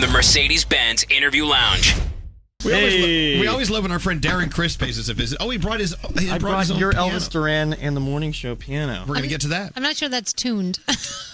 The Mercedes-Benz Interview Lounge. We always love when our friend Darren Criss pays us a visit. Oh, he brought his own your piano. Elvis Duran and the Morning Show piano. We're going to get to that. I'm not sure that's tuned.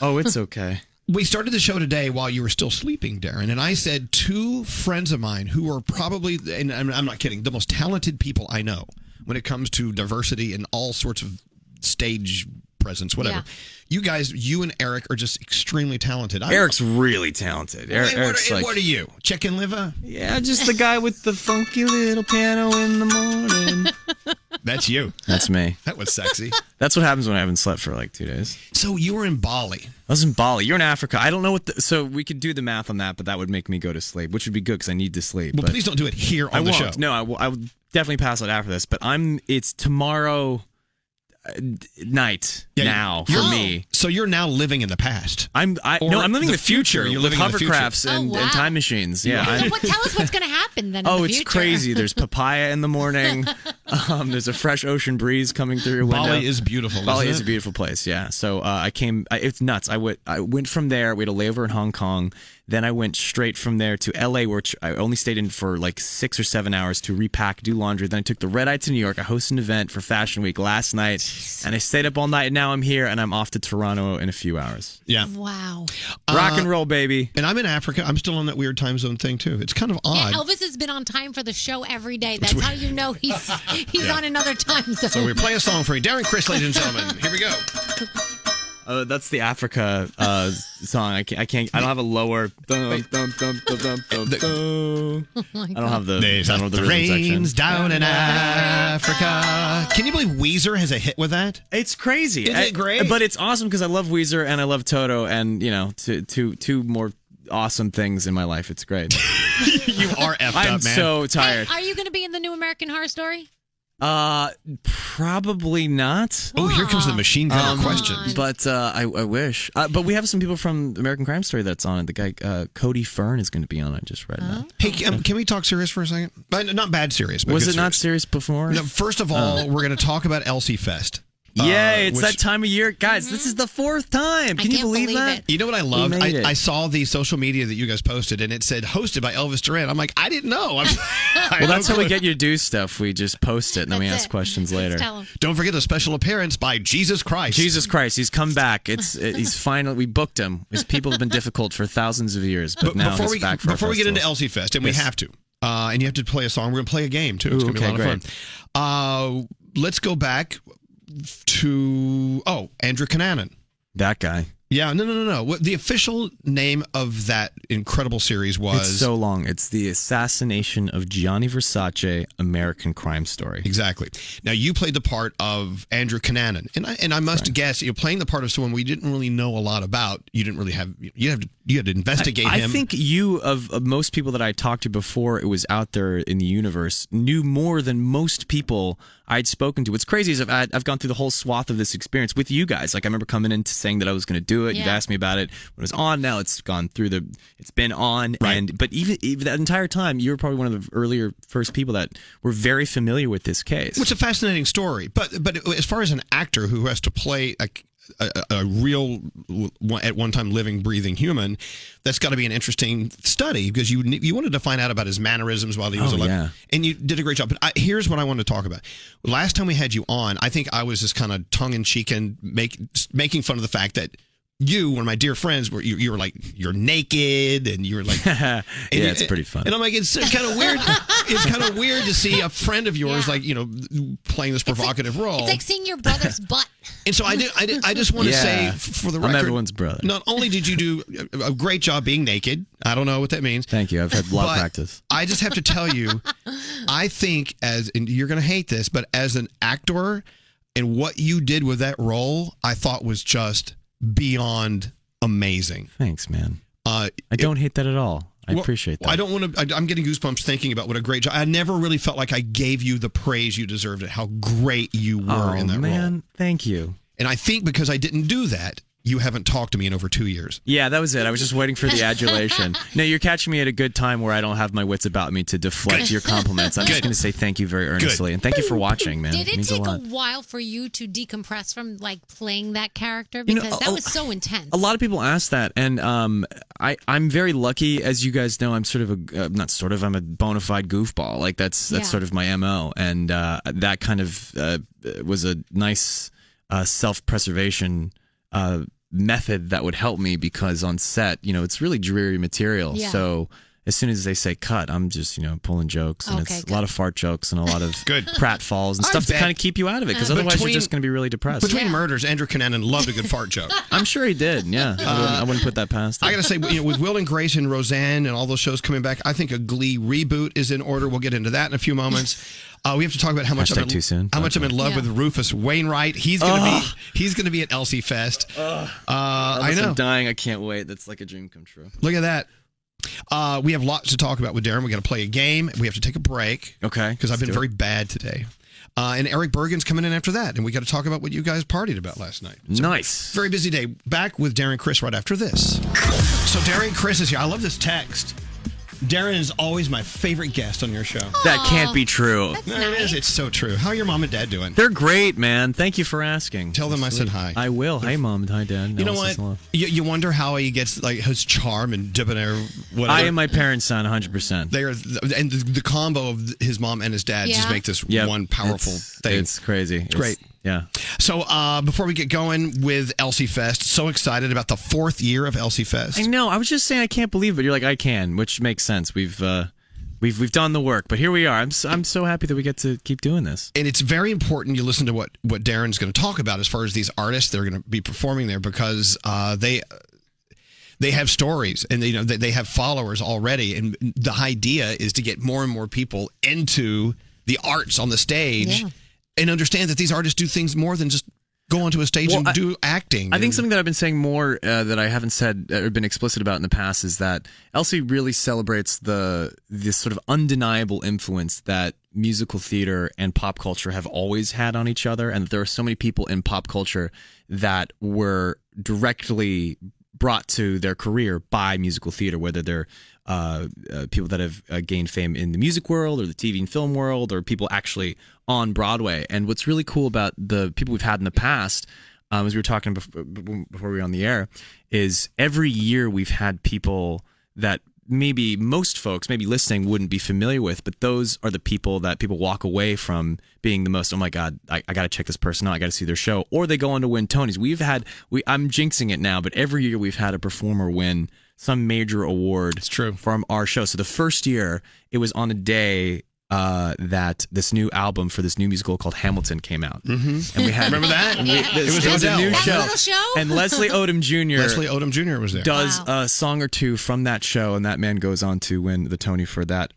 Oh, it's okay. We started the show today while you were still sleeping, Darren, and I said two friends of mine who are probably, and I'm not kidding, the most talented people I know when it comes to diversity and all sorts of stage presence, whatever. Yeah. You guys, you and Eric are just extremely talented. Eric's really talented. Eric's what are you? Chicken liver? Yeah, just the guy with the funky little piano in the morning. That's you. That's me. That was sexy. That's what happens when I haven't slept for like 2 days. So you were in Bali. I was in Bali. You're in Africa. I don't know what so we could do the math on that, but that would make me go to sleep, which would be good because I need to sleep. Well, but please don't do it here on the show. No, I will definitely pass it after this, but it's tomorrow night now for me. So you're now living in the past. I'm living the future. You're with living in the future. hovercrafts and time machines. Yeah. So tell us what's going to happen then. Oh, in the it's future. crazy. There's papaya in the morning. There's a fresh ocean breeze coming through your window. Bali is beautiful. Bali isn't is it? a beautiful place. Yeah. So it's nuts. I went from there. We had a layover in Hong Kong. Then I went straight from there to LA, which I only stayed in for like 6 or 7 hours to repack, do laundry. Then I took the red eye to New York. I hosted an event for Fashion Week last night, and I stayed up all night. And now I'm here, and I'm off to Toronto in a few hours. Yeah. Wow. Rock and roll, baby. And I'm in Africa. I'm still on that weird time zone thing too. It's kind of odd. Yeah, Elvis has been on time for the show every day. That's how you know he's on another time zone. So we play a song for you. Darren Criss, ladies and gentlemen. Here we go. That's the Africa song. I don't have a lower. I don't have the. There's I don't have the the rhythm rains section. down in Africa. Can you believe Weezer has a hit with that? It's crazy. Isn't it great? But it's awesome because I love Weezer and I love Toto, and two more awesome things in my life. It's great. You are effed I'm up, man. so tired. Hey, are you going to be in the new American Horror Story? Probably not. Oh, here comes the machine gun questions. But I wish. But we have some people from American Crime Story that's on it. The guy Cody Fern is going to be on it. Just read that. Hey, can we talk serious for a second? Not bad serious. But Was good it not serious before? No, first of all, we're going to talk about Elsie Fest. Yay, it's that time of year. Guys, this is the 4th time. Can you believe that? You know what I loved? made it. I saw the social media that you guys posted, and it said hosted by Elvis Duran. I'm like, I didn't know. Well, that's how we get you to do stuff. We just post it, and then we ask questions later. Don't forget the special appearance by Jesus Christ. Jesus Christ, he's come back. He's finally, we booked him. His people have been difficult for thousands of years, but now he's back for Before we get into Elsie Fest, and we have to, and you have to play a song, we're going to play a game, too. It's going to be a lot of fun. Let's go back to Andrew Cunanan. That guy. Yeah, no. What the official name of that incredible series was? It's so long. It's The Assassination of Gianni Versace, American Crime Story. Exactly. Now you played the part of Andrew Cunanan, and I must guess you're playing the part of someone we didn't really know a lot about. You didn't really have you had to investigate him. I think you of most people that I talked to before it was out there in the universe knew more than most people I'd spoken to. What's crazy is I've gone through the whole swath of this experience with you guys. Like I remember coming in saying that I was going to do it. Yeah. You've asked me about it when it was on. Now it's gone through it's been on. Right. But even that entire time, you were probably one of the first people that were very familiar with this case. It's a fascinating story. But as far as an actor who has to play a real, at one time living, breathing human, that's got to be an interesting study because you wanted to find out about his mannerisms while he was alive. Yeah. And you did a great job. But here's what I want to talk about. Last time we had you on, I think I was just kind of tongue-in-cheek and making fun of the fact that you, one of my dear friends, you were like, you're naked, and you were like, it's pretty fun. And I'm like, it's kind of weird. It's kind of weird to see a friend of yours, like, playing this provocative role. It's like seeing your brother's butt. And so I just want to say, for the record, I'm everyone's brother. Not only did you do a great job being naked, I don't know what that means. Thank you. I've had a lot of practice. I just have to tell you, I think and you're going to hate this, but as an actor, and what you did with that role, I thought was just beyond amazing. Thanks, man. I don't hate that at all. I appreciate that. I don't want to. I'm getting goosebumps thinking about what a great job. I never really felt like I gave you the praise you deserved. How great you were in that role. Man, thank you. And I think because I didn't do that, you haven't talked to me in over 2 years. Yeah, that was it. I was just waiting for the adulation. No, you're catching me at a good time where I don't have my wits about me to deflect your compliments. I'm just going to say thank you very earnestly. And thank you for watching, man. Did it means take a a lot. while for you to decompress from like playing that character? Because that was so intense. A lot of people ask that, and I'm very lucky, as you guys know. I'm sort of I'm a bona fide goofball. Like that's sort of my MO, and that kind of was a nice self-preservation method that would help me, because on set, it's really dreary material. Yeah. So as soon as they say cut, I'm just, pulling jokes, and it's a lot of fart jokes and a lot of pratfalls and stuff to kind of keep you out of it, because otherwise you're just going to be really depressed. Between murders, Andrew Cunanan loved a good fart joke. I'm sure he did, yeah. I wouldn't put that past him. I got to say, with Will and Grace and Roseanne and all those shows coming back, I think a Glee reboot is in order. We'll get into that in a few moments. We have to talk about how much I'm in love with Rufus Wainwright. He's gonna be at Elsie Fest. I know. I'm dying. I can't wait. That's like a dream come true. Look at that. We have lots to talk about with Darren. We're going to play a game. We have to take a break. Okay. Because I've been very bad today. And Eric Bergen's coming in after that. And we got to talk about what you guys partied about last night. So, nice. Very busy day. Back with Darren Criss right after this. So Darren Criss is here. I love this text. Darren is always my favorite guest on your show. That can't be true. No, it is. It's so true. How are your mom and dad doing? They're great, man. Thank you for asking. Tell them I said hi. I will. Hey, Mom. Hi, Dad. You know what? You wonder how he gets like his charm and debonair. Whatever. I am my parents' son, 100%. They are, and the combo of his mom and his dad just make this one powerful thing. It's crazy. It's great. Yeah. So before we get going with Elsie Fest, so excited about the 4th year of Elsie Fest. I know. I was just saying I can't believe it, but you're like, I can, which makes sense. We've done the work, but here we are. I'm so happy that we get to keep doing this. And it's very important you listen to what Darren's going to talk about as far as these artists that are going to be performing there, because they have stories, and they have followers already, and the idea is to get more and more people into the arts on the stage. Yeah. And understand that these artists do things more than just go onto a stage and do acting. I think something that I've been saying more that I haven't said or been explicit about in the past is that Elsie really celebrates this sort of undeniable influence that musical theater and pop culture have always had on each other, and that there are so many people in pop culture that were directly brought to their career by musical theater, whether they're people that have gained fame in the music world or the TV and film world, or people actually on Broadway. And what's really cool about the people we've had in the past, as we were talking before we were on the air, is every year we've had people that maybe most folks, maybe listening, wouldn't be familiar with, but those are the people that people walk away from being the most, oh my God, I got to check this person out, I got to see their show, or they go on to win Tonys. I'm jinxing it now, but every year we've had a performer win some major award from our show. So the first year, it was on a day that this new album for this new musical called Hamilton came out. Mm-hmm. And we had remember that? It was a new show. And Leslie Odom Jr. Was there. Does a song or two from that show, and that man goes on to win the Tony for that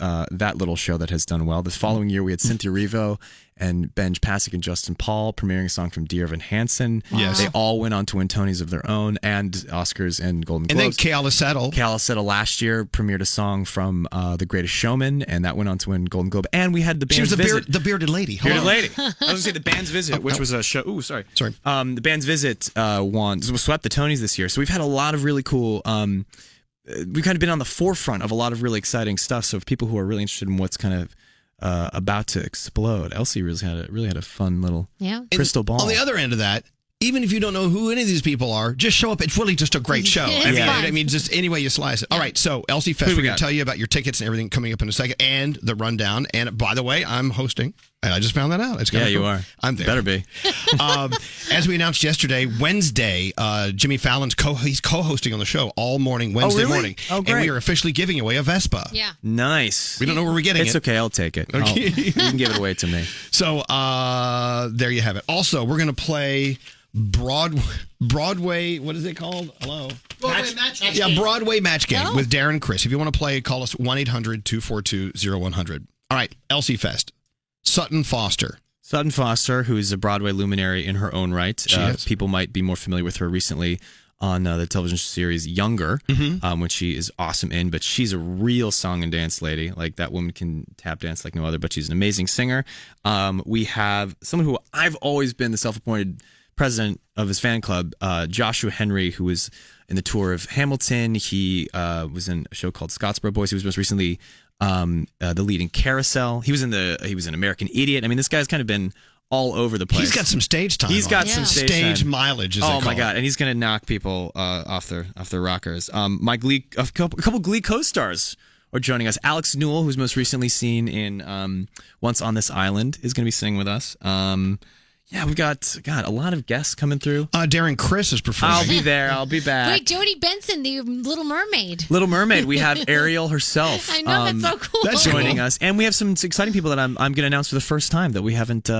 little show that has done well. The following year, we had Cynthia Erivo and Benj Pasek and Justin Paul premiering a song from Dear Evan Hansen. Yes. They all went on to win Tonys of their own and Oscars and Golden Globes. And then Keala Settle last year premiered a song from The Greatest Showman, and that went on to win Golden Globe. And we had the band's She was visit. the bearded lady. Bearded lady. I was going to say the band's visit, which was a show. Ooh, sorry. The band's visit swept the Tonys this year. So we've had a lot of really cool. We've kind of been on the forefront of a lot of really exciting stuff. So if people who are really interested in what's kind of about to explode, Elsie really had a fun little crystal ball. On the other end of that, even if you don't know who any of these people are, just show up. It's really just a great show. I mean, just any way you slice it. All right, so Elsie Fest, we're going to tell you about your tickets and everything coming up in a second, and the rundown. And by the way, I'm hosting, and I just found that out. It's cool. You are. I'm there. Better be. As we announced yesterday, Wednesday, Jimmy Fallon's he's co-hosting on the show all morning, Wednesday morning. Oh, great. And we are officially giving away a Vespa. Yeah. Nice. We don't know where we're getting it. It's okay. I'll take it. Okay. You can give it away to me. So there you have it. Also, we're going to play Broadway, what is it called? Hello? Broadway Match Game. Yeah, Broadway Match Game with Darren Criss. If you want to play, call us 1-800-242-0100. All right, Elsie Fest. Sutton Foster, who is a Broadway luminary in her own right. People might be more familiar with her recently on the television series Younger, which she is awesome in, but she's a real song and dance lady. Like, that woman can tap dance like no other, but she's an amazing singer. We have someone who I've always been the self-appointed president of his fan club, Joshua Henry, who was in the tour of Hamilton. He was in a show called Scottsboro Boys. He was most recently the lead in Carousel. He was in American Idiot. I mean, this guy's kind of been all over the place. He's got some stage time. He's got some stage mileage. Oh my god! And he's gonna knock people off their rockers. My Glee, a couple Glee co-stars are joining us. Alex Newell, who's most recently seen in Once on This Island, is gonna be singing with us. Yeah, we've got a lot of guests coming through. Darren Criss is performing. I'll be there. I'll be back. Wait, Jodie Benson, the Little Mermaid. Little Mermaid. We have Ariel herself. I know, that's so cool. That's joining us, and we have some exciting people that I'm going to announce for the first time that we haven't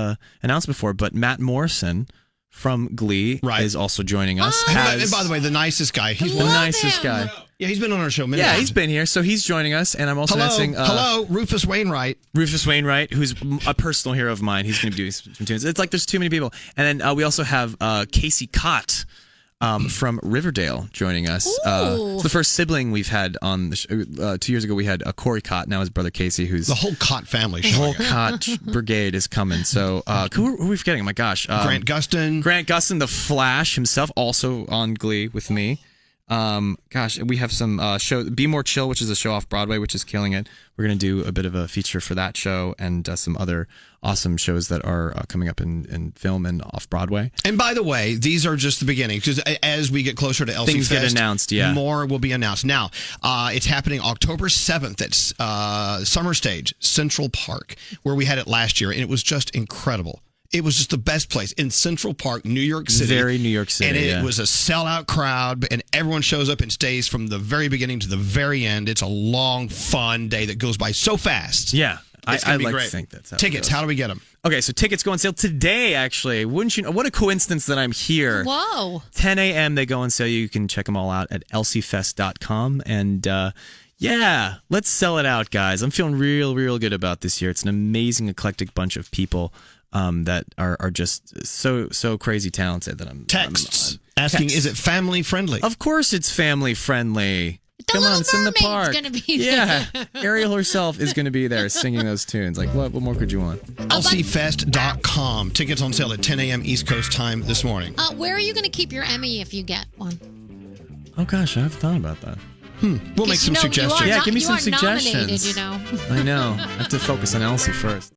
announced before. But Matt Morrison from Glee is also joining us. And by the way, the nicest guy. He's the nicest guy. Yeah, he's been on our show many times. times. He's been here, so he's joining us, and I'm also announcing... Hello, Rufus Wainwright. Rufus Wainwright, who's a personal hero of mine. He's going to be doing some tunes. It's like there's too many people. And then we also have Casey Cott from Riverdale joining us. It's the first sibling we've had on the show. 2 years ago, we had Corey Cott. Now his brother Casey, who's... The whole Cott family. The whole Cott brigade is coming. So who are we forgetting? Oh my gosh. Grant Gustin. Grant Gustin, the Flash himself, also on Glee with me. We have some show, Be More Chill, which is a show off Broadway, which is killing it. We're going to do a bit of a feature for that show and some other awesome shows that are coming up in film and off Broadway. And by the way, these are just the beginning, because as we get closer to Elsie Fest, things get announced. Yeah, more will be announced. Now, it's happening October 7th at Summer Stage, Central Park, where we had it last year, and it was just incredible. It was just the best place in Central Park, New York City. Very New York City, and it was a sellout crowd, and everyone shows up and stays from the very beginning to the very end. It's a long, fun day that goes by so fast. Yeah, I like great. to think that's how Tickets, how do we get them? Okay, so tickets go on sale today, actually. Wouldn't you know? What a coincidence that I'm here. Whoa. 10 a.m. they go on sale. You can check them all out at elsiefest.com. And yeah, let's sell it out, guys. I'm feeling real good about this year. It's an amazing, eclectic bunch of people that are just so crazy talented that I'm asking, is it family friendly? Of course it's family friendly. Come on, it's in the park. Gonna be there. Ariel herself is going to be there singing those tunes. Like, what more could you want? ElsieFest.com. Tickets on sale at 10 a.m. East Coast time this morning. Where are you going to keep your Emmy if you get one? Oh gosh, I haven't thought about that. We'll make some suggestions. Give me some suggestions. Nominated, I know. I have to focus on Elsie first.